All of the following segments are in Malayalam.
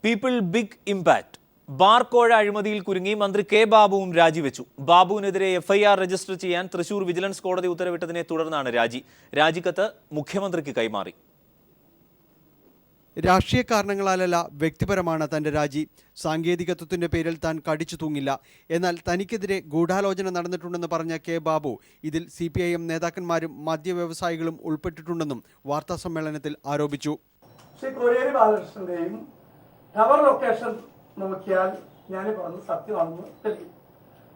People big impact. ബാർക്കോഴ അഴിമതിയിൽ കുരുങ്ങി മന്ത്രി കെ ബാബുവും രാജിവെച്ചു. ബാബുവിനെതിരെ എഫ്ഐആർ രജിസ്റ്റർ ചെയ്യാൻ തൃശൂർ വിജിലൻസ് കോടതി ഉത്തരവിട്ടതിനെ തുടർന്നാണ് രാജിക്കത്ത് മുഖ്യമന്ത്രിക്ക് കൈമാറി. രാഷ്ട്രീയ കാരണങ്ങളാലല്ല, വ്യക്തിപരമാണ് തന്റെ രാജി. സാങ്കേതികത്വത്തിന്റെ പേരിൽ താൻ കടിച്ചു തൂങ്ങില്ല. എന്നാൽ തനിക്കെതിരെ ഗൂഢാലോചന നടന്നിട്ടുണ്ടെന്ന് പറഞ്ഞ കെ ബാബു ഇതിൽ CPIM നേതാക്കന്മാരും മദ്യ വ്യവസായികളും ഉൾപ്പെട്ടിട്ടുണ്ടെന്നും വാർത്താസമ്മേളനത്തിൽ ആരോപിച്ചു. ടവർ ലൊക്കേഷൻ നോക്കിയാൽ ഞാൻ പറഞ്ഞത് സത്യമാണെന്ന് തെളിയും.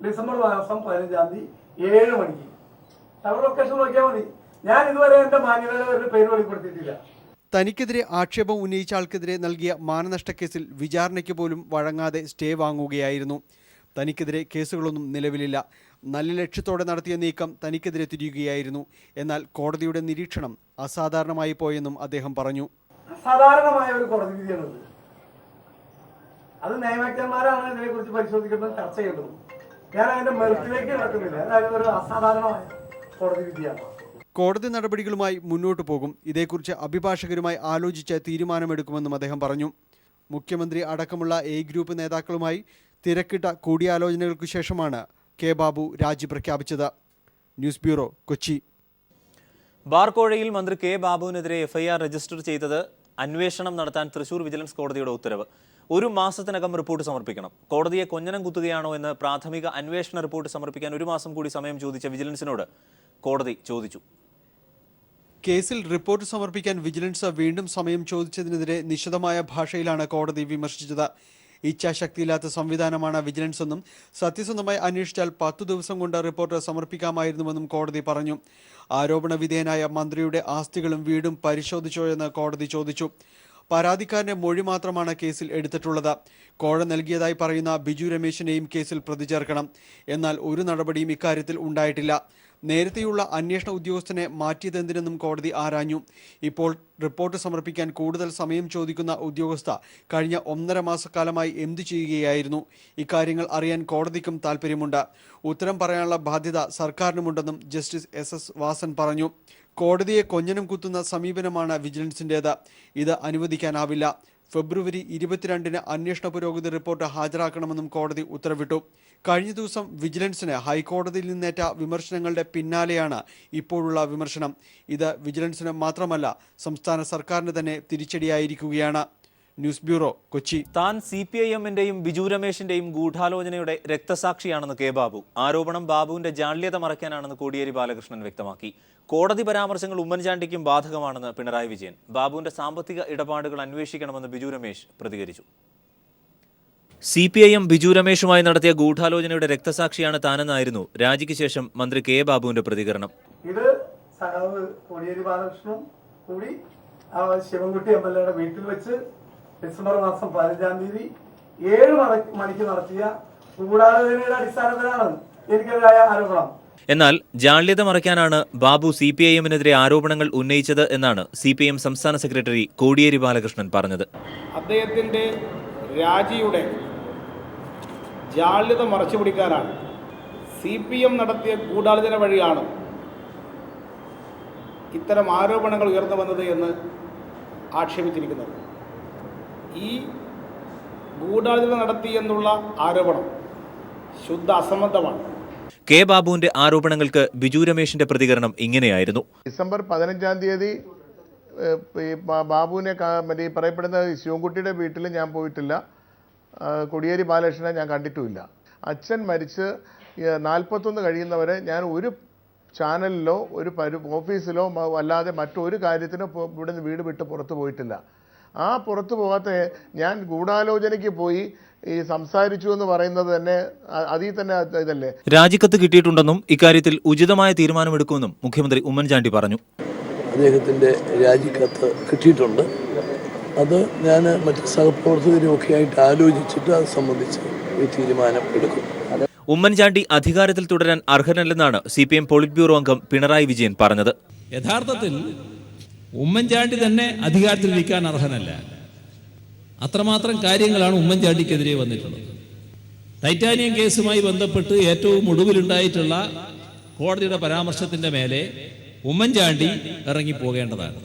ഡിസംബർ മാസം 15-ാം തീയതി 7 മണിക്ക് ടവർ ലൊക്കേഷൻ നോക്കിയാൽ മതി. ഞാൻ ഇതുവരെ എന്റെ മാന്യതയുടെ പേര് വെളിപ്പെടുത്തിയിട്ടില്ല. തനിക്കെതിരെ ആക്ഷേപം ഉന്നയിച്ച ആൾക്കെതിരെ നൽകിയ മാനനഷ്ടക്കേസിൽ വിചാരണയ്ക്ക് പോലും വഴങ്ങാതെ സ്റ്റേ വാങ്ങുകയായിരുന്നു. തനിക്കെതിരെ കേസുകളൊന്നും നിലവിലില്ല. നല്ല ലക്ഷ്യത്തോടെ നടത്തിയ നീക്കം തനിക്കെതിരെ തിരിയുകയായിരുന്നു. എന്നാൽ കോടതിയുടെ നിരീക്ഷണം അസാധാരണമായി പോയെന്നും അദ്ദേഹം പറഞ്ഞു. അസാധാരണമായ ഒരു കോടതി വിധിയാണത്. അത് നിയമജ്ഞന്മാരാണ് ഇതിനെക്കുറിച്ച് പരിശോധിക്കുന്നത്, ചർച്ച ചെയ്യേണ്ടത്. ഞാൻ അതിന്റെ മെറിറ്റിലേക്ക് നടക്കുന്നില്ല. അതായത് ഒരു അസാധാരണമായ കോടതി വിധിയാണ്. കോടതി നടപടികളുമായി മുന്നോട്ടു പോകും. ഇതേക്കുറിച്ച് അഭിഭാഷകരുമായി ആലോചിച്ച് തീരുമാനമെടുക്കുമെന്നും അദ്ദേഹം പറഞ്ഞു. മുഖ്യമന്ത്രി അടക്കമുള്ള A ഗ്രൂപ്പ് നേതാക്കളുമായി തിരക്കിട്ട കൂടിയാലോചനകൾക്കു ശേഷമാണ് കെ ബാബു രാജി പ്രഖ്യാപിച്ചത്. News bureau, Kochi. ബാർക്കോഴയിൽ മന്ത്രി കെ ബാബുവിനെതിരെ എഫ്ഐആർ രജിസ്റ്റർ ചെയ്തത് അന്വേഷണം നടത്താൻ തൃശൂർ വിജിലൻസ് കോടതിയുടെ ഉത്തരവ്. 1 മാസത്തിനകം റിപ്പോർട്ട് സമർപ്പിക്കണം. കോടതിയെ കൊഞ്ഞനം കുത്തുകയാണോ എന്ന് പ്രാഥമിക അന്വേഷണ റിപ്പോർട്ട് സമർപ്പിക്കാൻ 1 മാസം കൂടി സമയം ചോദിച്ച വിജിലൻസിനോട് കോടതി ചോദിച്ചു. കേസിൽ റിപ്പോർട്ട് സമർപ്പിക്കാൻ വിജിലൻസ് വീണ്ടും സമയം ചോദിച്ചതിനെതിരെ നിശിതമായ ഭാഷയിലാണ് കോടതി വിമർശിച്ചത്. ഇച്ഛാശക്തിയില്ലാത്ത സംവിധാനമാണ് വിജിലൻസ് എന്നും സത്യസന്ധമായി അന്വേഷിച്ചാൽ 10 ദിവസം കൊണ്ട് റിപ്പോർട്ട് സമർപ്പിക്കാമായിരുന്നുവെന്നും കോടതി പറഞ്ഞു. ആരോപണ വിധേയനായ മന്ത്രിയുടെ ആസ്തികളും വീടും പരിശോധിച്ചോ എന്ന് കോടതി ചോദിച്ചു. പരാതിക്കാരന്റെ മൊഴി മാത്രമാണ് കേസിൽ എടുത്തിട്ടുള്ളത്. കോഴ നൽകിയതായി പറയുന്ന ബിജു രമേശിനെയും കേസിൽ പ്രതി ചേർക്കണം. എന്നാൽ ഒരു നടപടിയും ഇക്കാര്യത്തിൽ ഉണ്ടായിട്ടില്ല. നേരത്തെയുള്ള അന്വേഷണ ഉദ്യോഗസ്ഥനെ മാറ്റിയതെന്തിനെന്നും കോടതി ആരാഞ്ഞു. ഇപ്പോൾ റിപ്പോർട്ട് സമർപ്പിക്കാൻ കൂടുതൽ സമയം ചോദിക്കുന്ന ഉദ്യോഗസ്ഥ കഴിഞ്ഞ 1.5 മാസക്കാലമായി എന്തു ചെയ്യുകയായിരുന്നു? ഇക്കാര്യങ്ങൾ അറിയാൻ കോടതിക്കും താൽപ്പര്യമുണ്ട്. ഉത്തരം പറയാനുള്ള ബാധ്യത സർക്കാരിനുമുണ്ടെന്നും ജസ്റ്റിസ് SS വാസൻ പറഞ്ഞു. കോടതിയെ കൊഞ്ഞനം കുത്തുന്ന സമീപനമാണ് വിജിലൻസിൻ്റേത്. ഇത് അനുവദിക്കാനാവില്ല. ഫെബ്രുവരി 22-ന് അന്വേഷണ പുരോഗതി റിപ്പോർട്ട് ഹാജരാക്കണമെന്നും കോടതി ഉത്തരവിട്ടു. കഴിഞ്ഞ ദിവസം വിജിലൻസിന് ഹൈക്കോടതിയിൽ നിന്നേറ്റ വിമർശനങ്ങളുടെ പിന്നാലെയാണ് ഇപ്പോഴുള്ള വിമർശനം. ഇത് വിജിലൻസിന് മാത്രമല്ല, സംസ്ഥാന സർക്കാരിന് തന്നെ തിരിച്ചടിയായിരിക്കുകയാണ്. News bureau, Kochi. താൻ CPIM-ന്റെയും ബിജു രമേശിന്റെയും ഗൂഢാലോചനയുടെ രക്തസാക്ഷിയാണെന്ന് കെ ബാബു. ആരോപണം ബാബുവിന്റെ ജാള്യത മറയ്ക്കാനാണെന്ന് കോടിയേരി ബാലകൃഷ്ണൻ വ്യക്തമാക്കി. കോടതി പരാമർശങ്ങൾ ഉമ്മൻചാണ്ടിക്കും ബാധകമാണെന്ന് പിണറായി വിജയൻ. ബാബുവിന്റെ സാമ്പത്തിക ഇടപാടുകൾ അന്വേഷിക്കണമെന്ന് ബിജു രമേശ് പ്രതികരിച്ചു. CPIM ബിജു രമേശുമായി നടത്തിയ ഗൂഢാലോചനയുടെ രക്തസാക്ഷിയാണ് താനെന്നായിരുന്നു രാജിക്ക് ശേഷം മന്ത്രി കെ ബാബുവിന്റെ പ്രതികരണം. ഇത് കോടിയേരി ബാലകൃഷ്ണനും കൂടി ശിവൻകുട്ടി MLA വീട്ടിൽ വെച്ച് ഡിസംബർ മാസം 15-ാം തീയതി 7 മണിക്ക് നടത്തിയ ഗൂഢാലോചനയുടെ അടിസ്ഥാനത്തിലാണ് എനിക്കെതിരായ ആരോപണം. എന്നാൽ ജാള്യത മറയ്ക്കാനാണ് ബാബു CPIM-നെതിരെ ആരോപണങ്ങൾ ഉന്നയിച്ചത് എന്നാണ് CPIM സംസ്ഥാന സെക്രട്ടറി കോടിയേരി ബാലകൃഷ്ണൻ പറഞ്ഞത്. അദ്ദേഹത്തിന്റെ രാജിയുടെ ജാള്യത മറച്ചുപിടിക്കാനാണ് CPM നടത്തിയ ഗൂഢാലോചന വഴിയാണ് ഇത്തരം ആരോപണങ്ങൾ ഉയർന്നു വന്നത് എന്ന് ആക്ഷേപിച്ചിരിക്കുന്നത്. ഈ ഗൂഢാലോചന നടത്തി എന്നുള്ള ആരോപണം ശുദ്ധ അസംബന്ധമാണ്. കെ ബാബുവിന്റെ ആരോപണങ്ങൾക്ക് ബിജു രമേശിന്റെ പ്രതികരണം ഇങ്ങനെയായിരുന്നു. ഡിസംബർ 15-ാം തീയതി ബാബുവിനെ പറയപ്പെടുന്ന ശിവൻകുട്ടിയുടെ വീട്ടിൽ ഞാൻ പോയിട്ടില്ല. കോടിയേരി ബാലകൃഷ്ണനെ ഞാൻ കണ്ടിട്ടുമില്ല. അച്ഛൻ മരിച്ച് 41 കഴിയുന്നവരെ ഞാൻ ഒരു ചാനലിലോ ഒരു ഓഫീസിലോ അല്ലാതെ മറ്റൊരു കാര്യത്തിനോ ഇവിടുന്ന് വീട് വിട്ട് പുറത്തു പോയിട്ടില്ല. ആ പുറത്തു പോകാത്ത ഞാൻ ഗൂഢാലോചനയ്ക്ക് പോയി സംസാരിച്ചു എന്ന് പറയുന്നത് തന്നെ അതിൽ തന്നെ ഇതല്ലേ. രാജിക്കത്ത് കിട്ടിയിട്ടുണ്ടെന്നും ഇക്കാര്യത്തിൽ ഉചിതമായ തീരുമാനമെടുക്കുമെന്നും മുഖ്യമന്ത്രി ഉമ്മൻചാണ്ടി പറഞ്ഞു. അദ്ദേഹത്തിൻ്റെ രാജിക്കത്ത് കിട്ടിയിട്ടുണ്ട്. അത് ഞാൻ മറ്റ് സഹപ്രവർത്തകരും ഒക്കെ ആയിട്ട് ആലോചിച്ചിട്ട് അത് സംബന്ധിച്ച് ഒരു തീരുമാനം എടുക്കും. ഉമ്മൻചാണ്ടി അധികാരത്തിൽ തുടരാൻ അർഹനല്ലെന്നാണ് CPM പോളിറ്റ് ബ്യൂറോ അംഗം പിണറായി വിജയൻ പറഞ്ഞത്. യഥാർത്ഥത്തിൽ ഉമ്മൻചാണ്ടി തന്നെ അധികാരത്തിലിരിക്കാൻ അർഹനല്ല. അത്രമാത്രം കാര്യങ്ങളാണ് ഉമ്മൻചാണ്ടിക്കെതിരെ വന്നിട്ടുള്ളത്. ടൈറ്റാനിയം കേസുമായി ബന്ധപ്പെട്ട് ഏറ്റവും ഒടുവിലുണ്ടായിട്ടുള്ള കോടതിയുടെ പരാമർശത്തിൻ്റെ മേലെ ഉമ്മൻചാണ്ടി ഇറങ്ങിപ്പോകേണ്ടതാണ്.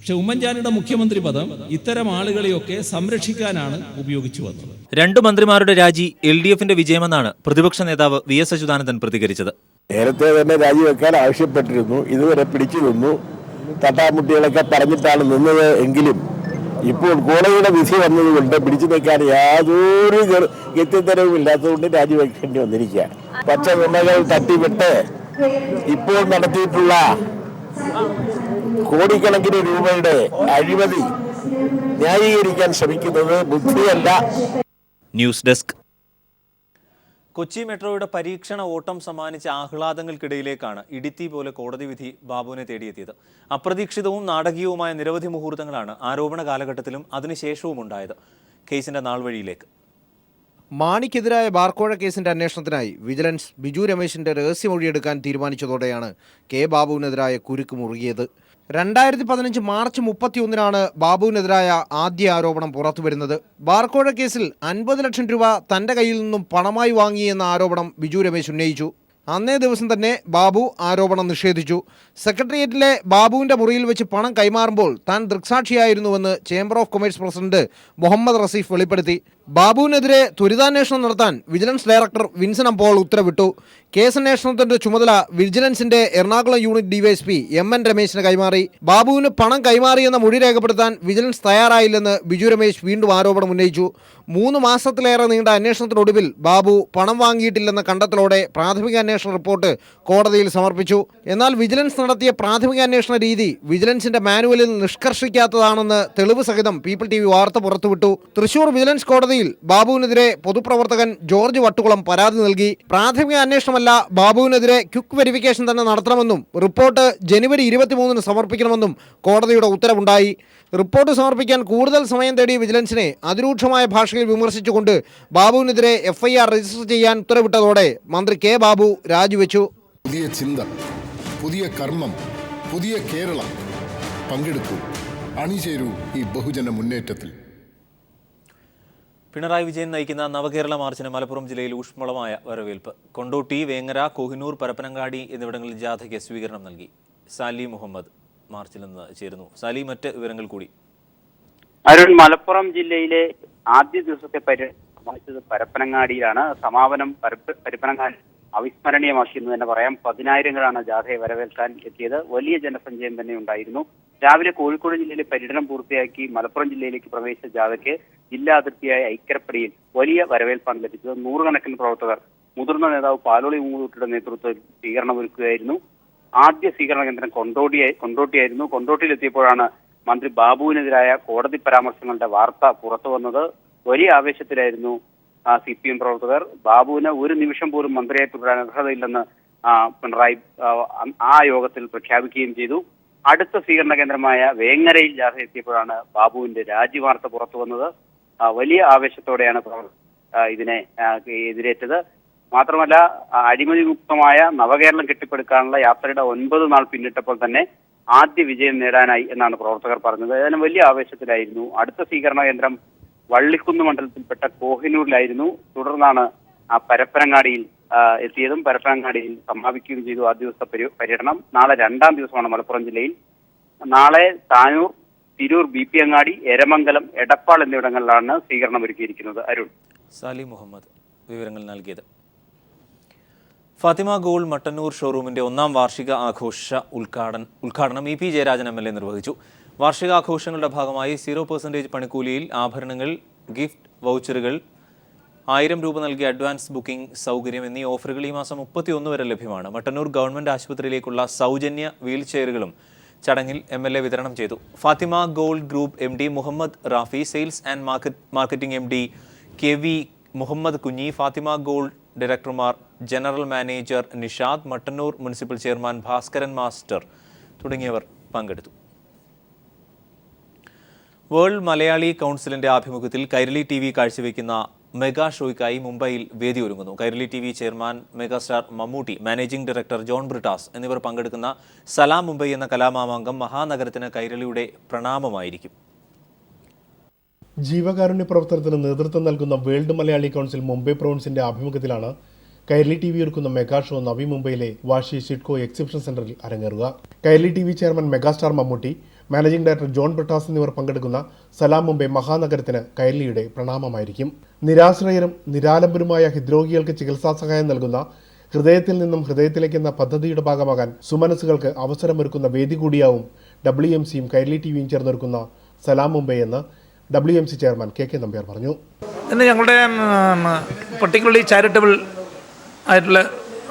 പക്ഷെ ഉമ്മൻചാണ്ടിയുടെ മുഖ്യമന്ത്രി പദം ഇത്തരം ആളുകളെയൊക്കെ സംരക്ഷിക്കാനാണ് ഉപയോഗിച്ചു വന്നത്. രണ്ടു മന്ത്രിമാരുടെ രാജി LDFന്റെ വിജയമെന്നാണ് പ്രതിപക്ഷ നേതാവ് VS അച്യുതാനന്ദൻ പ്രതികരിച്ചത്. നേരത്തെ തന്നെ രാജിവെക്കാൻ ആവശ്യപ്പെട്ടിരുന്നു. ഇതുവരെ പിടിച്ചു നിന്നു. തട്ടാമുട്ടികളൊക്കെ പറഞ്ഞിട്ടാണ് നിന്നത് എങ്കിലും ഇപ്പോൾ കോടതിയുടെ വിധി വന്നതുകൊണ്ട് പിടിച്ചു നിൽക്കാൻ യാതൊരു ഗത്യന്തരവും ഇല്ലാത്തതുകൊണ്ട് രാജിവെക്കേണ്ടി വന്നിരിക്കുകയാണ്. പച്ച നുണകൾ തട്ടിവിട്ട് ഇപ്പോൾ നടത്തിയിട്ടുള്ള കോടിക്കണക്കിന് രൂപയുടെ അഴിമതി ന്യായീകരിക്കാൻ ശ്രമിക്കുന്നത് ബുദ്ധിയല്ല. News desk. കൊച്ചി മെട്രോയുടെ പരീക്ഷണ ഓട്ടം സമ്മാനിച്ച ആഹ്ലാദങ്ങൾക്കിടയിലേക്കാണ് ഇടിത്തി പോലെ കോടതി വിധി ബാബുവിനെ തേടിയെത്തിയത്. അപ്രതീക്ഷിതവും നാടകീയവുമായ നിരവധി മുഹൂർത്തങ്ങളാണ് ആരോപണ കാലഘട്ടത്തിലും അതിനുശേഷവും ഉണ്ടായത്. കേസിന്റെ നാൾവഴിയിലേക്ക്. മാണിക്കെതിരായ ബാർക്കോഴ കേസിന്റെ അന്വേഷണത്തിനായി വിജിലൻസ് ബിജു രമേശിന്റെ രഹസ്യമൊഴിയെടുക്കാൻ തീരുമാനിച്ചതോടെയാണ് കെ ബാബുവിനെതിരായ കുരുക്ക് മുറുകിയത്. 2015 മാർച്ച് 31-നാണ് ബാബുവിനെതിരായ ആദ്യ ആരോപണം പുറത്തുവരുന്നത്. ബാർക്കോഴ കേസിൽ 50 ലക്ഷം രൂപ തന്റെ കയ്യിൽ നിന്നും പണമായി വാങ്ങിയെന്ന ആരോപണം ബിജു രമേശ് ഉന്നയിച്ചു. അന്നേ ദിവസം തന്നെ ബാബു ആരോപണം നിഷേധിച്ചു. സെക്രട്ടേറിയറ്റിലെ ബാബുവിന്റെ മുറിയിൽ വെച്ച് പണം കൈമാറുമ്പോൾ താൻ ദൃക്സാക്ഷിയായിരുന്നുവെന്ന് chamber of commerce president Muhammad Raseef വെളിപ്പെടുത്തി. ബാബുവിനെതിരെ ത്വരിതാന്വേഷണം നടത്താൻ വിജിലൻസ് ഡയറക്ടർ വിൻസൻ അമ്പോൾ ഉത്തരവിട്ടു. കേസന്വേഷണത്തിന്റെ ചുമതല വിജിലൻസിന്റെ എറണാകുളം യൂണിറ്റ് ഡിവൈഎസ്പി MN രമേശിന് കൈമാറി. ബാബുവിന് പണം കൈമാറിയെന്ന മൊഴി രേഖപ്പെടുത്താൻ വിജിലൻസ് തയ്യാറായില്ലെന്ന് ബിജു രമേശ് വീണ്ടും ആരോപണം ഉന്നയിച്ചു. 3 മാസത്തിലേറെ നീണ്ട അന്വേഷണത്തിനൊടുവിൽ ബാബു പണം വാങ്ങിയിട്ടില്ലെന്ന കണ്ടെത്തലോടെ പ്രാഥമിക അന്വേഷണ റിപ്പോർട്ട് കോടതിയിൽ സമർപ്പിച്ചു. എന്നാൽ വിജിലൻസ് നടത്തിയ പ്രാഥമിക അന്വേഷണ രീതി വിജിലൻസിന്റെ മാനുവലിൽ നിഷ്കർഷിക്കാത്തതാണെന്ന് തെളിവ് സഹിതം പീപ്പിൾ TV വാർത്ത പുറത്തുവിട്ടു. തൃശൂർ വിജിലൻസ് കോടതിയിൽ ബാബുവിനെതിരെ പൊതുപ്രവർത്തകൻ ജോർജ് വട്ടുകുളം പരാതി നൽകി. പ്രാഥമിക അന്വേഷണമല്ല, ബാബുവിനെതിരെ ക്വിക്ക് വെരിഫിക്കേഷൻ തന്നെ നടത്തണമെന്നും റിപ്പോർട്ട് ജനുവരി 23-ന് സമർപ്പിക്കണമെന്നും കോടതിയുടെ ഉത്തരവുണ്ടായി. റിപ്പോർട്ട് സമർപ്പിക്കാൻ കൂടുതൽ സമയം തേടിയ വിജിലൻസിനെ അതിരൂക്ഷമായ ഭാഷയിൽ വിമർശിച്ചുകൊണ്ട് ബാബുവിനെതിരെ FIR രജിസ്റ്റർ ചെയ്യാൻ ഉത്തരവിട്ടതോടെ മന്ത്രി കെ ബാബു രാജിവെച്ചു. പുതിയ ചിന്ത, പുതിയ കർമ്മം, പുതിയ കേരളം. പങ്കെടുക്കൂ, അണിചേരൂ ഈ ബഹുജന മുന്നേറ്റത്തിൽ. പിണറായി വിജയൻ നയിക്കുന്ന നവകേരള മാർച്ചിന് മലപ്പുറം ജില്ലയിൽ ഊഷ്മളമായ വരവേൽപ്പ്. കൊണ്ടോട്ടി, വേങ്ങര, കോഹിനൂർ, പരപ്പനങ്ങാടി എന്നിവിടങ്ങളിൽ ജാഥയ്ക്ക് സ്വീകരണം നൽകി. സാലി മുഹമ്മദ് മാർച്ചിൽ നിന്ന് ചേരുന്നു. സാലി, മറ്റ് വിവരങ്ങൾ കൂടി. അരുൺ, മലപ്പുറം ജില്ലയിലെ ആദ്യ ദിവസത്തെ പര്യടനം പരപ്പനങ്ങാടിയിലാണ്. സമാപനം പരപ്പനങ്ങാടി അവിസ്മരണീയമാക്കിയെന്ന് തന്നെ പറയാം. 10,000-ങ്ങളാണ് ജാഥയെ വരവേൽക്കാൻ എത്തിയത്. വലിയ ജനസഞ്ചയം തന്നെ ഉണ്ടായിരുന്നു. രാവിലെ കോഴിക്കോട് ജില്ലയിലെ പര്യടനം പൂർത്തിയാക്കി മലപ്പുറം ജില്ലയിലേക്ക് പ്രവേശിച്ച ജാഥയ്ക്ക് ജില്ലാ അതിർത്തിയായ ഐക്കരപ്പടിയിൽ വലിയ വരവേൽപ്പാണ് ലഭിച്ചത്. 100 കണക്കിന് പ്രവർത്തകർ മുതിർന്ന നേതാവ് പാലോളി മൂന്നൂട്ടിയുടെ നേതൃത്വത്തിൽ സ്വീകരണമൊരുക്കുകയായിരുന്നു. ആദ്യ സ്വീകരണ കേന്ദ്രം കൊണ്ടോട്ടിയായിരുന്നു. കൊണ്ടോട്ടിയിലെത്തിയപ്പോഴാണ് മന്ത്രി ബാബുവിനെതിരായ കോടതി പരാമർശങ്ങളുടെ വാർത്ത പുറത്തു വന്നത്. വലിയ ആവേശത്തിലായിരുന്നു CPM പ്രവർത്തകർ. ബാബുവിന് ഒരു നിമിഷം പോലും മന്ത്രിയായി തുടരാൻ അർഹതയില്ലെന്ന് പിണറായി ആ യോഗത്തിൽ പ്രഖ്യാപിക്കുകയും ചെയ്തു. അടുത്ത സ്വീകരണ കേന്ദ്രമായ വേങ്ങരയിൽ ജാഥ എത്തിയപ്പോഴാണ് ബാബുവിന്റെ രാജി വാർത്ത പുറത്തു വന്നത്. വലിയ ആവേശത്തോടെയാണ് ഇതിനെ എതിരേറ്റത്. മാത്രമല്ല, അഴിമതിമുക്തമായ നവകേരളം കെട്ടിപ്പടുക്കാനുള്ള യാത്രയുടെ 9 നാൾ പിന്നിട്ടപ്പോൾ തന്നെ ആദ്യ വിജയം നേടാനായി എന്നാണ് പ്രവർത്തകർ പറഞ്ഞത്. അതിന് വലിയ ആവേശത്തിലായിരുന്നു. അടുത്ത സ്വീകരണ കേന്ദ്രം വള്ളിക്കുന്ന് മണ്ഡലത്തിൽപ്പെട്ട കോഹിനൂരിലായിരുന്നു. തുടർന്നാണ് പരപ്പനങ്ങാടിയിൽ എത്തിയതും പരപ്പനങ്ങാടിയിൽ സമാപിക്കുകയും ചെയ്തു ആദ്യ ദിവസത്തെ പര്യടനം. നാളെ 2ാം ദിവസമാണ് മലപ്പുറം ജില്ലയിൽ. നാളെ താനൂർ, തിരൂർ, BP അങ്ങാടി, എരമംഗലം, എടപ്പാൾ എന്നിവിടങ്ങളിലാണ് സ്വീകരണം ഒരുക്കിയിരിക്കുന്നത്. അരുൺ. സാലി മുഹമ്മദ് വിവരങ്ങൾ നൽകിയത്. ഫാത്തിമ ഗോൾഡ് മട്ടന്നൂർ ഷോറൂമിന്റെ 1ാം വാർഷിക ആഘോഷ ഉദ്ഘാടനം EP ജയരാജൻ MLA നിർവഹിച്ചു. വാർഷികാഘോഷങ്ങളുടെ ഭാഗമായി 0% പണിക്കൂലിയിൽ ആഭരണങ്ങൾ, ഗിഫ്റ്റ് വൗച്ചറുകൾ, 1000 രൂപ നൽകി അഡ്വാൻസ് ബുക്കിംഗ് സൗകര്യം എന്നീ ഓഫറുകൾ ഈ മാസം 31 വരെ ലഭ്യമാണ്. മട്ടന്നൂർ ഗവൺമെന്റ് ആശുപത്രിയിലേക്കുള്ള സൗജന്യ വീൽ ചെയറുകളും ചടങ്ങിൽ MLA വിതരണം ചെയ്തു. Fathima gold group MD Muhammad Rafi, sales and marketing MD KV Muhammad Kunhi, Fathima gold ഡയറക്ടർമാർ, general manager Nishad, Mattannur municipal chairman Bhaskaran master തുടങ്ങിയവർ പങ്കെടുത്തു. വേൾഡ് മലയാളി കൗൺസിലിന്റെ ആഭിമുഖ്യത്തിൽ കൈരളി TV കാഴ്ചവെക്കുന്ന മെഗാ ഷോയ്ക്കായി മുംബൈയിൽ വേദിയൊരുങ്ങുന്നു. Kairali TV chairman megastar Mammootty, managing director John Brittas എന്നിവർ പങ്കെടുക്കുന്ന സലാം മുംബൈ എന്ന കലാമാമാങ്കം മഹാനഗരത്തിന് കൈരളിയുടെ പ്രണാമമായിരിക്കും. ജീവകാരുണ്യ പ്രവർത്തനത്തിന് നേതൃത്വം നൽകുന്ന വേൾഡ് മലയാളി കൗൺസിൽ മുംബൈ പ്രൊവിൻസിന്റെ ആഭിമുഖ്യത്തിലാണ് കൈരളി TV ഒരുക്കുന്ന മെഗാ ഷോ നവി മുംബൈയിലെ വാഷി സിഡ്കോ എക്സിബിഷൻ സെന്ററിൽ അരങ്ങേറുക. Kairali TV chairman megastar Mammootty, managing director John Brittas എന്നിവർ പങ്കെടുക്കുന്ന സലാം മുംബൈ മഹാനഗരത്തിന് കൈരളിയുടെ പ്രണാമമായിരിക്കും. നിരാശ്രയരും നിരാലംബരുമായ ഹൃദ്രോഗികൾക്ക് ചികിത്സാ സഹായം നൽകുന്ന ഹൃദയത്തിൽ നിന്നും ഹൃദയത്തിലേക്ക് എന്ന പദ്ധതിയുടെ ഭാഗമാകാൻ സുമനസ്സുകൾക്ക് അവസരമൊരുക്കുന്ന വേദി കൂടിയാവും WMCയും കൈരളി TVയും ചേർന്നൊരുക്കുന്ന സലാം മുംബൈ എന്ന് WMC ചെയർമാൻ KK നമ്പ്യാർ പറഞ്ഞു. ഇന്ന് ഞങ്ങളുടെ പർട്ടിക്കുലർലി ചാരിറ്റബിൾ ആയിട്ടുള്ള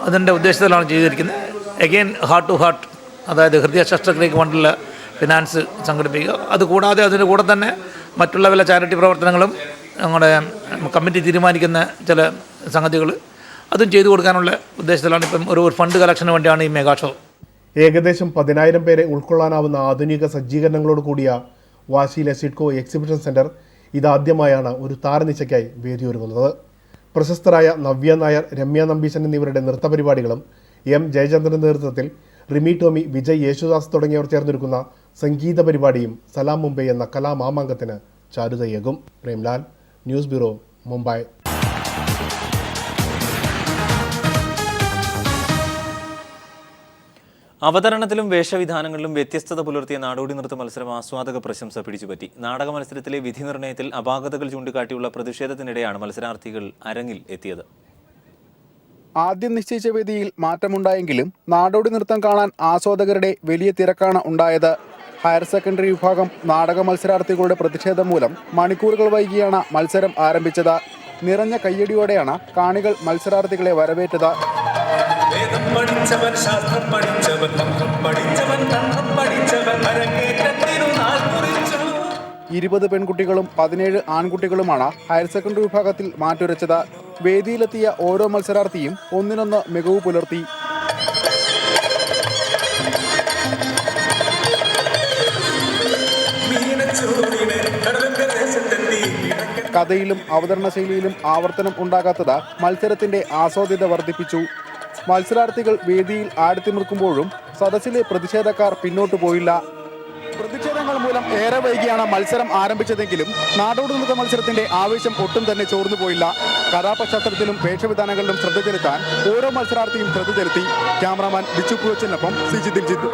അതിൻ്റെ ഉദ്ദേശത്തിലാണ് ചെയ്തിരിക്കുന്നത്. അഗെയിൻ ഹാർട്ട് ടു ഹാർട്ട്, അതായത് ഹൃദയ ശസ്ത്രക്രിയക്ക് വേണ്ടിയുള്ള ഫിനാൻസ് സംഘടിപ്പിക്കുക. അതുകൂടാതെ അതിൻ്റെ കൂടെ തന്നെ മറ്റുള്ള പല ചാരിറ്റി പ്രവർത്തനങ്ങളും ഞങ്ങളുടെ കമ്മിറ്റി തീരുമാനിക്കുന്ന ചില സംഗതികൾ അതും ചെയ്തു കൊടുക്കാനുള്ള ഉദ്ദേശത്തിലാണ് ഇപ്പം ഒരു ഫണ്ട് കളക്ഷന് വേണ്ടിയാണ് ഈ മെഗാ ഷോ. ഏകദേശം 10,000 പേരെ ഉൾക്കൊള്ളാനാവുന്ന ആധുനിക സജ്ജീകരണങ്ങളോട് കൂടിയ വാശിയിലെ സിഡ്കോ എക്സിബിഷൻ സെൻറ്റർ ഇതാദ്യമായാണ് ഒരു താരനിശയ്ക്കായി വേദിയൊരുങ്ങുന്നത്. പ്രശസ്തരായ നവ്യ നായർ, രമ്യ നമ്പീശൻ എന്നിവരുടെ നൃത്തപരിപാടികളും M ജയചന്ദ്രൻ്റെ നേതൃത്വത്തിൽ റിമി ടോമി, വിജയ് യേശുദാസ് തുടങ്ങിയവർ ചേർന്നൊരുക്കുന്ന സംഗീത പരിപാടിയും സലാം മുംബൈ എന്ന കലാമാമാങ്കത്തിന് ചാരുതയേകും. Premlal, news bureau, Mumbai. അവതരണത്തിലും വേഷവിധാനങ്ങളിലും വ്യത്യസ്തത പുലർത്തിയ നാടോടി നൃത്ത മത്സരം ആസ്വാദക പ്രശംസ പിടിച്ചുപറ്റി. നാടക മത്സരത്തിലെ വിധി നിർണ്ണയത്തിൽ അപാകതകൾ ചൂണ്ടിക്കാട്ടിയുള്ള പ്രതിഷേധത്തിനിടെയാണ് മത്സരാർത്ഥികൾ അരങ്ങിൽ എത്തിയത്. ആദ്യം നിശ്ചയിച്ച വേദിയിൽ മാറ്റമുണ്ടായെങ്കിലും നാടോടി നൃത്തം കാണാൻ ആസ്വാദകരുടെ വലിയ തിരക്കാണ് ഉണ്ടായത്. ഹയർ സെക്കൻഡറി വിഭാഗം നാടക മത്സരാർത്ഥികളുടെ പ്രതിഷേധം മൂലം മണിക്കൂറുകൾ വൈകിയാണ് മത്സരം ആരംഭിച്ചത്. നിറഞ്ഞ കയ്യടിയോടെയാണ് കാണികൾ മത്സരാർത്ഥികളെ വരവേറ്റത്. 20 പെൺകുട്ടികളും 17 ആൺകുട്ടികളുമാണ് ഹയർ സെക്കൻഡറി വിഭാഗത്തിൽ മാറ്റുരച്ചത്. വേദിയിലെത്തിയ ഓരോ മത്സരാർത്ഥിയും ഒന്നിനൊന്ന് മികവ് പുലർത്തി. കഥയിലും അവതരണ ശൈലിയിലും ആവർത്തനം ഉണ്ടാകാത്തത് മത്സരത്തിന്റെ ആസ്വാദ്യത വർദ്ധിപ്പിച്ചു. മത്സരാർത്ഥികൾ വേദിയിൽ ആടിത്തിമിർക്കുമ്പോഴും സദസ്സിലെ പ്രതിഷേധക്കാർ പിന്നോട്ടു പോയില്ല. പ്രതിഷേധങ്ങൾ മൂലം ഏറെ വൈകിയാണ് മത്സരം ആരംഭിച്ചതെങ്കിലും നാടോടി നൃത്ത മത്സരത്തിന്റെ ആവേശം ഒട്ടും തന്നെ ചോർന്നുപോയില്ല. കഥാപശ്ചാത്തലത്തിലും വേഷവിധാനങ്ങളിലും ശ്രദ്ധ ചെലുത്താൻ ഓരോ മത്സരാർത്ഥിയും ശ്രദ്ധ ചെലുത്തി. ക്യാമറാമാൻ ബിച്ചു പൂവച്ചനൊപ്പം സിജി ദിൽജിത്ത്.